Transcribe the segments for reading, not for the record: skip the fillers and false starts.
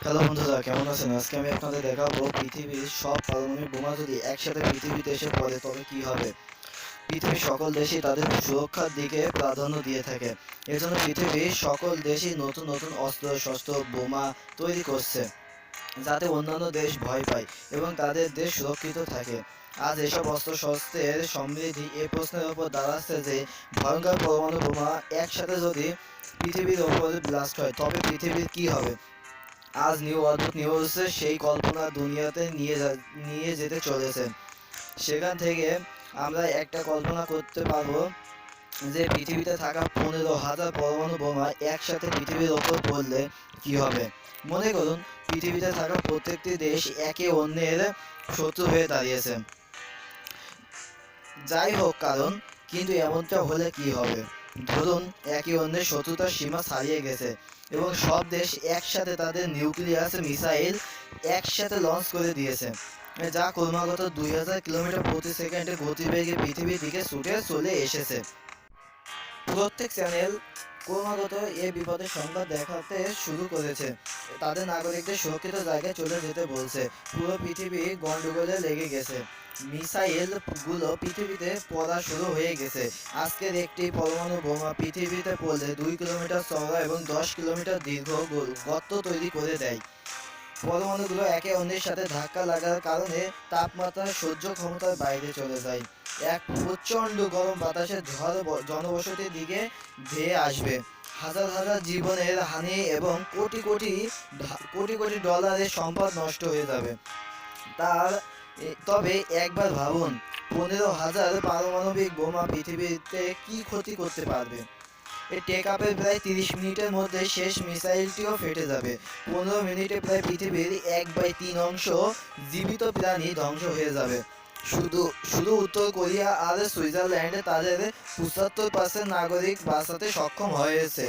Hello বন্ধুরা, কেমন আছেন? আজকে আমি আপনাদের দেখাবো পৃথিবীর সব পারমাণবিক বোমা যদি একসাথে পৃথিবীতে এসে পড়ে তবে কি হবে। পৃথিবীর সকল দেশই তাদের সুরক্ষার দিকে প্রাধান্য দিয়ে থাকে। এজন্য পৃথিবীর সকল দেশই নতুন নতুন অস্ত্র শস্ত্র বোমা তৈরি করছে, যাতে অন্যান্য দেশ ভয় পায় এবং তাদের দেশ সুরক্ষিত থাকে। আজ এসব অস্ত্র শস্ত্রের সমৃদ্ধি এই প্রশ্নের উপর দাঁড়াচ্ছে যে ভয়ঙ্কর পরমাণু বোমা একসাথে যদি পৃথিবীর ওপরে ব্লাস্ট হয় তবে পৃথিবীর কি হবে। আজ অদ্ভুত নিউজ সেই কল্পনা দুনিয়াতে নিয়ে যেতে চলেছে। সেখান থেকে আমরা একটা কল্পনা করতে পারবো যে পৃথিবীতে থাকা 15,000 পরমাণু বোমা একসাথে পৃথিবীর ওপর পড়লে কি হবে। মনে করুন, পৃথিবীতে থাকা প্রত্যেকটি দেশ একে অন্যের শত্রু হয়ে দাঁড়িয়েছে। যাই হোক কারণ, কিন্তু এমনটা হলে কি হবে। ধরুন একে অন্যের শত্রুতার সীমা ছাড়িয়ে গেছে এবং সব দেশ একসাথে তাদের নিউক্লিয়াস মিসাইল একসাথে লঞ্চ করে দিয়েছে, যা ক্রমাগত 2000 কিলোমিটার প্রতি সেকেন্ডে গতিবেগে পৃথিবীর দিকে ছুটে চলে এসেছে। প্রত্যেক চ্যানেল ক্রমাগত এ বিপদের সংবাদ দেখাতে শুরু করেছে। তাদের নাগরিকদের সুরক্ষিত জায়গায় চলে যেতে বলছে। পুরো পৃথিবী গন্ডগোলে লেগে গেছে। মিসাইল গুলো পৃথিবীতে পড়া শুরু হয়ে গেছে। আজকের একটি পরমাণু বোমা পৃথিবীতে পড়লে 2 কিলোমিটার চওড়া এবং 10 কিলোমিটার দীর্ঘ গর্ত তৈরি করে দেয়। পরমাণুগুলো একে অন্যের সাথে ধাক্কা লাগার কারণে তাপমাত্রা সহ্য ক্ষমতার বাইরে চলে যায়। এক প্রচণ্ড গরম বাতাসের ঝড় জনবসতির দিকে ধেয়ে আসবে। হাজার হাজার জীবনের হানি এবং কোটি কোটি কোটি কোটি ডলারের সম্পদ নষ্ট হয়ে যাবে। তার তবে একবার ভাবুন, 15,000 পারমাণবিক বোমা পৃথিবীতে কি ক্ষতি করতে পারবে। এই টেক আপের প্রায় 30 মিনিটের মধ্যে শেষ মিসাইলটিও ফেটে যাবে। 15 মিনিটে প্রায় পৃথিবীর 1/3 অংশ জীবিত প্রাণী ধ্বংস হয়ে যাবে। শুধু শুধু উত্তর কোরিয়া আর সুইজারল্যান্ড তাদের 75% নাগরিক বাঁচাতে সক্ষম হয়েছে,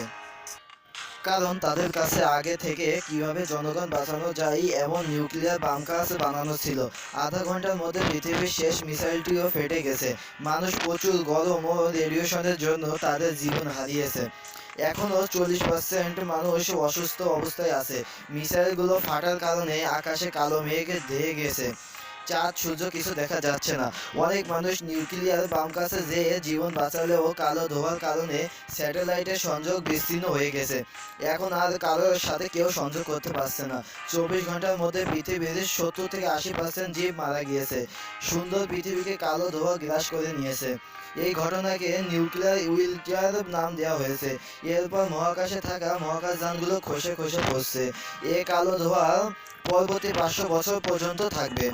কারণ তাদের কাছে আগে থেকে কিভাবে জনগণ বাঁচানো যায় এমন নিউক্লিয়ার বাংকার বানানো ছিল। আধা ঘন্টার মধ্যে পৃথিবীর শেষ মিসাইলটিও ফেটে গেছে। মানুষ প্রচুর গরম ও রেডিয়েশনের জন্য তাদের জীবন হারিয়েছে। এখনও 40% মানুষ অসুস্থ অবস্থায় আছে। মিসাইলগুলো ফাটার কারণে আকাশে কালো মেঘ ধেয়ে গেছে। চাঁদ সূর্য কিছু দেখা যাচ্ছে না। অনেক মানুষ নিউক্লিয়ার বাংকারে যেয়ে জীবন বাঁচালেও কালো ধোঁয়ার কারণে স্যাটেলাইটের সংযোগ বিচ্ছিন্ন হয়ে গেছে। এখন আর কারোর সাথে কেউ সংযোগ করতে পারছে না। 24 ঘন্টার মধ্যে পৃথিবীর 70 থেকে 80% জীব মারা গিয়েছে। সুন্দর পৃথিবীকে কালো ধোঁয়া গ্রাস করে নিয়েছে। এই ঘটনাকে নিউক্লিয়ার উইল্টার নাম দেওয়া হয়েছে। এরপর মহাকাশে থাকা মহাকাশযানগুলো খসে খসে পড়ছে। এ কালো ধোঁয়া পরবর্তী 500 বছর পর্যন্ত থাকবে।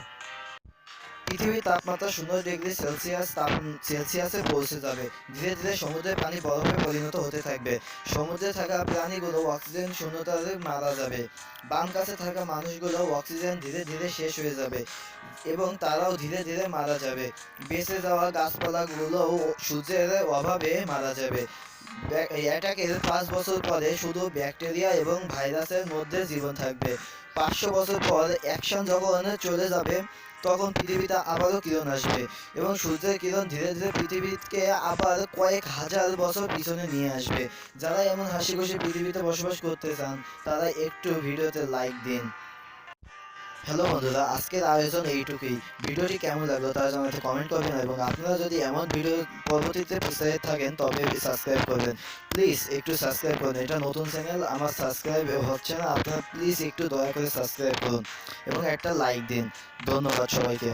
পৃথিবীর তাপমাত্রা 0 ডিগ্রি সেলসিয়াসে পৌঁছে যাবে। ধীরে ধীরে সমুদ্রের পানি বরফে পরিণত হতে থাকবে। সমুদ্রে থাকা প্রাণীগুলো অক্সিজেন শূন্যতায় মারা যাবে। বাম কাছে থাকা মানুষগুলো অক্সিজেন ধীরে ধীরে শেষ হয়ে যাবে এবং তারাও ধীরে ধীরে মারা যাবে। বেঁচে যাওয়া গাছপালাগুলোও সূর্যের অভাবে মারা যাবে। এটাকে 5 বছর পরে শুধু ব্যাকটেরিয়া এবং ভাইরাসের মধ্যে জীবন থাকবে। 500 বছর পর অ্যাকশন যখন চলে যাবে তখন পৃথিবীতে আবারও কিরণ আসবে এবং সূর্যের কিরণ ধীরে ধীরে পৃথিবীকে আবার কয়েক হাজার বছর পিছনে নিয়ে আসবে। যারা এমন হাসি খুশি পৃথিবীতে বসবাস করতে চান তারা একটু ভিডিওতে লাইক দিন। হ্যালো বন্ধুরা, আজকের আয়োজন এইটুকুই। ভিডিওটি কেমন লাগলো তা জানাতে কমেন্ট করবেন এবং আপনারা যদি এমন ভিডিও পরবর্তীতে পেতে থাকেন তবে সাবস্ক্রাইব করবেন। প্লিজ একটু সাবস্ক্রাইব করুন। এটা নতুন চ্যানেল, আমার সাবস্ক্রাইব হচ্ছে না। আপনারা প্লিজ একটু দয়া করে সাবস্ক্রাইব করুন এবং একটা লাইক দিন। ধন্যবাদ সবাইকে।